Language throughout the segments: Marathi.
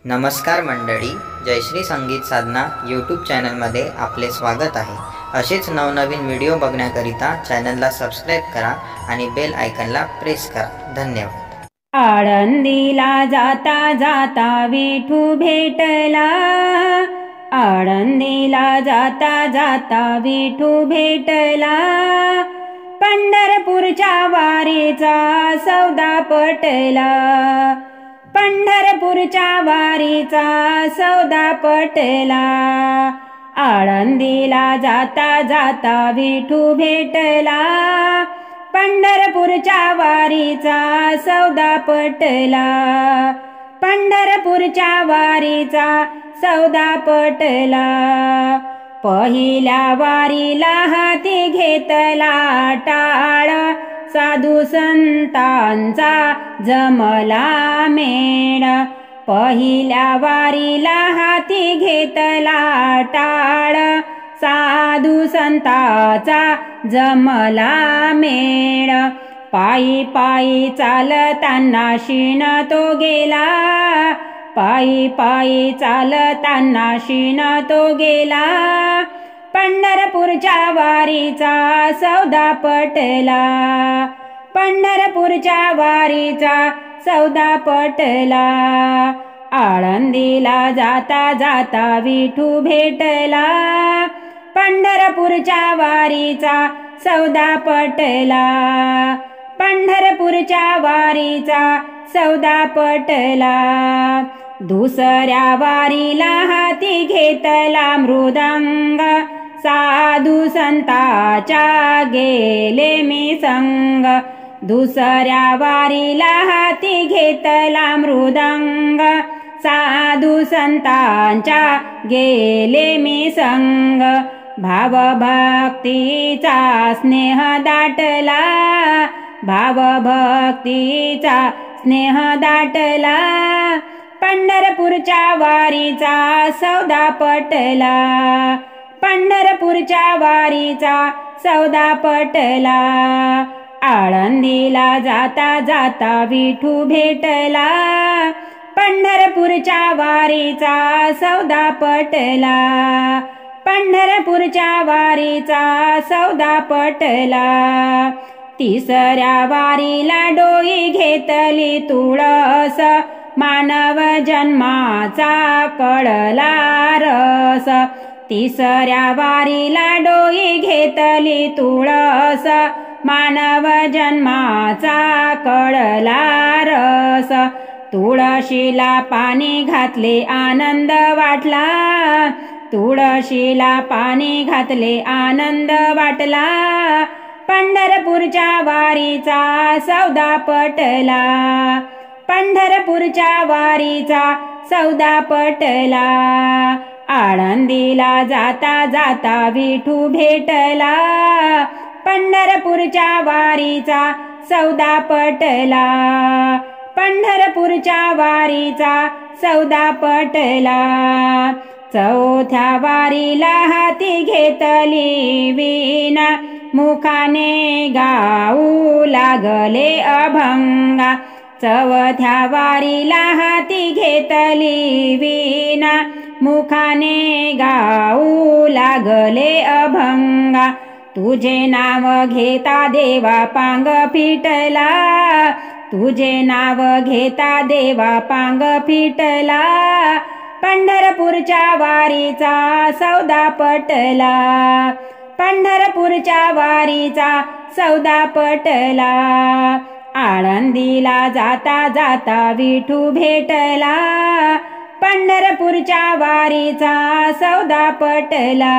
नमस्कार मंडळी, जयश्री संगीत साधना यूट्यूब चॅनलमध्ये आपले स्वागत आहे। असेच नवनवीन व्हिडिओ बघण्याकरिता चॅनलला सबस्क्राइब करा आणि बेल आयकॉनला प्रेस करा। धन्यवाद। आळंदीला जाता जाता विठू भेटला, आळंदीला जाता जाता विठू भेटला। पंढरपूरच्या वारीचा सौदा पटला, पंढरपूरच्या वारीचा सौदा पटला। आळंदीला जाता जाता विठू भेटला, पंढरपूरच्या वारीचा सौदा पटला, पंढरपूरच्या वारीचा सौदा पटला। पहिल्या वारीला हाती घेतला टाळ, साधू संतांचा जमला मेळ। पहिल्या वारीला हाती घेतला टाळ, साधू संतांचा जमला मेळ। पायी पायी चालताना शीण तो गेला, पायी पायी चालताना शीण तो गेला। पंढरपूरच्या वारीचा सौदा पटला, पंढरपूरच्या वारीचा सौदा पटला। आळंदीला जाता जाता विठू भेटला, पंढरपूरच्या वारीचा सौदा पटला, पंढरपूरच्या वारीचा सौदा पटला। दुसऱ्या वारीला हाती घेतला मृदंग, साधू संतांच्या गेले मी संग। दुसऱ्या वारीला हाती घेतला मृदंग, साधू संतांच्या गेले मी संग। भावभक्तीचा स्नेह दाटला, भावभक्तीचा स्नेह दाटला। पंढरपूरच्या वारीचा सौदा पटला, पंढरपूरच्या वारीचा सौदा पटला। आळंदीला जाता जाता विठू भेटला, पंढरपूरच्या वारीचा सौदा पटला, पंढरपूरच्या वारीचा सौदा पटला। तिसऱ्या वारीला डोई घेतली तुळस, मानव जन्माचा कळला रस। तिसऱ्या वारीला डोई घेतली तुळस, मानव जन्माचा कळला रस। तुळशीला पाणी घातले आनंद वाटला, तुळशीला पाणी घातले आनंद वाटला। पंढरपूरच्या वारीचा सौदा पटला, पंढरपूरच्या वारीचा सौदा पटला। आळंदीला जाता जाता विठू भेटला, पंढरपूरच्या वारीचा सौदा पटला, पंढरपूरच्या वारीचा सौदा पटला। चौथ्या वारीला हाती घेतली वीणा, मुखाने गाऊ लागले अभंगा। चौथ्या वारीला हाती घेतली वीणा, मुखाने गाऊ लागले अभंगा। तुझे नाव घेता देवा पांग फिटला, तुझे नाव घेता देवा पांग फिटला। पंढरपूरच्या वारीचा सौदा पटला, पंढरपूरच्या वारीचा सौदा पटला। आळंदीला जाता जाता विठू भेटला, पंढरपूरच्या वारीचा सौदा पटला,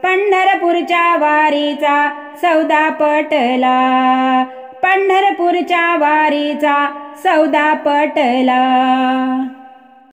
पंढरपूरच्या वारीचा सौदा पटला, पंढरपूरच्या वारीचा सौदा पटला।